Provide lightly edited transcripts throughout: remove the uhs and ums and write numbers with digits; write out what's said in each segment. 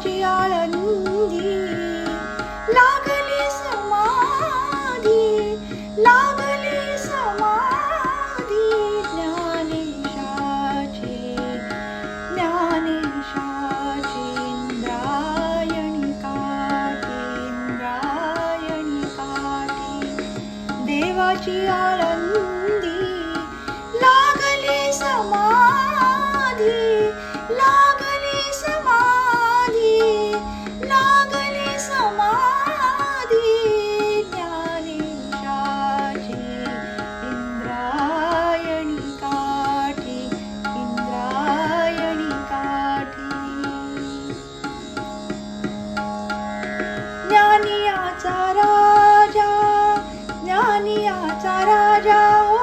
देवाची आळंदी लागली समाधी, लागली समाधी ज्ञानेशाची, ज्ञानेशाची इंद्रायणी काठी, इंद्रायणी काठी देवाची आळंदी लागली समाधी, लागली समाधी, लागली समाधी ज्ञानेशाची इंद्रायणी काठी, इंद्रायणी काठी ज्ञानियाचा राजा, ज्ञानियाचा राजा ओ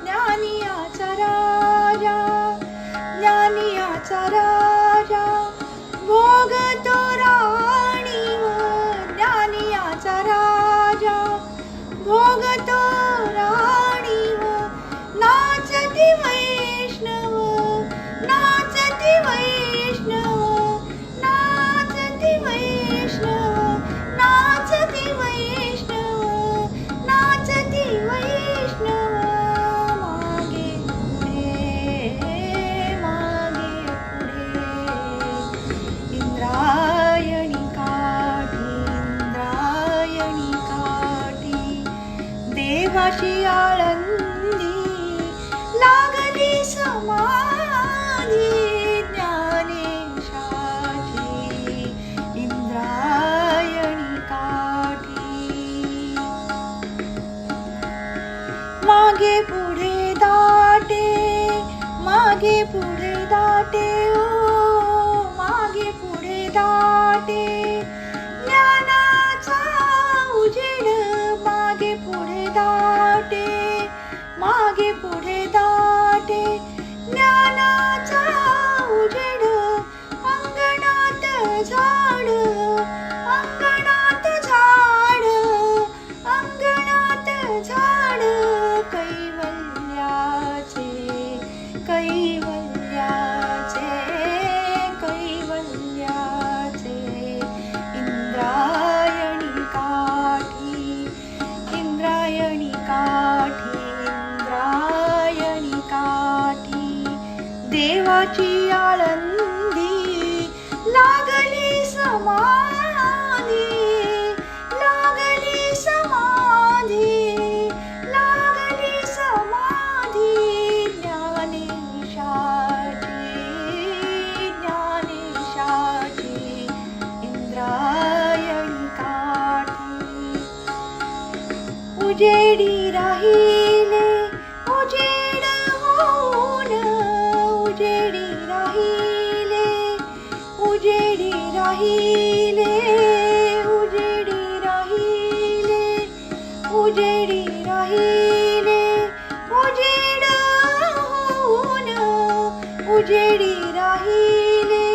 ज्ञानियाचा राजा, ज्ञानियाचा राजा भोगतो राणी व ज्ञानियाचा राजा भोगतो राणी व नाचती वैष्णव, नाचती वैष्णव, नाचती वैष्णव, नाचती वैष्णव, नाचती वैष्णव मागे पुढे इंद्रायणी काठी, इंद्रायणी काठी देवाची आळंदी लागली समाधी ज्ञानेशाची इंद्रायणी काठी मागे पुढे दाटे, मागे पुढे दाटे ओ मागे पुढे दाटे ज्ञानाचा उजेड, मागे पुढे दाटे, मागे पुढे दाटे ज्ञानाचा उजेड अंगणात झाड, अंगणात झाड, अंगणात झाड कैवल्याचे, कैवल्याचे, कैवल्याचे इंद्रायणी काठी, इंद्रायणी काठी, इंद्रायणी काठी देवाची आळंदी लागली समाधी, लागली समाधी, लागली समाधी ज्ञानेशाची, ज्ञानेशाची इंद्रायणी काठी उजेडी राहिले, उजेड होऊन, उजेडी राहिले, उजेडी राहिले, उजेडी राहिले, उजेडी राहिले, उजेड होऊन, उजेडी राहिले,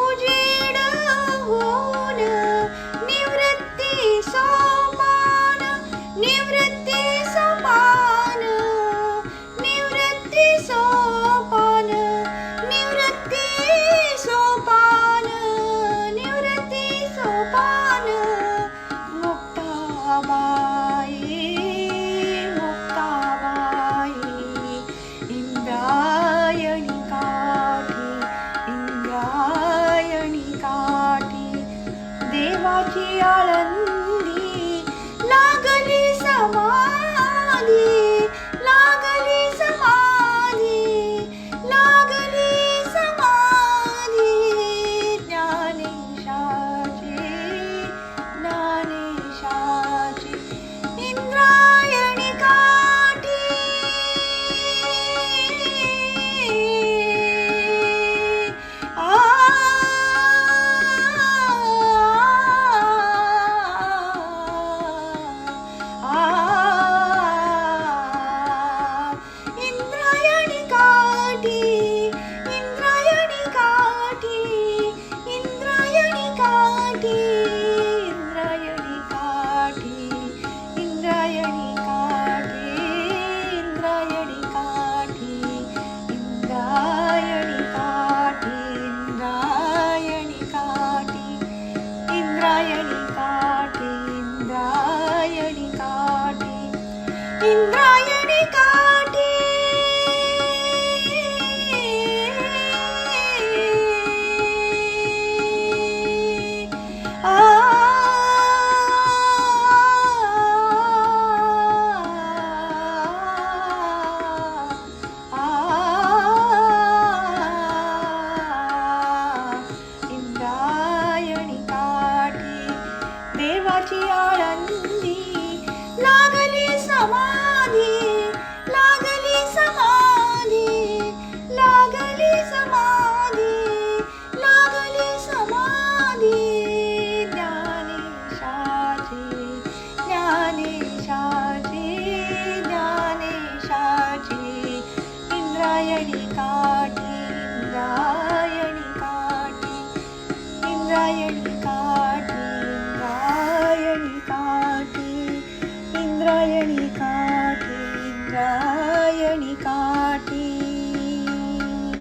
उजेड होऊन निवृत्ती सोपान, निवृत्ती सोपान, निवृत्ती सोपान, निवृत्ती सोपान, निवृत्ती सोपान इंद्रायणी काठी इंद्रायणी काठी इंद्रायणी काठी इंद्रायणी काठी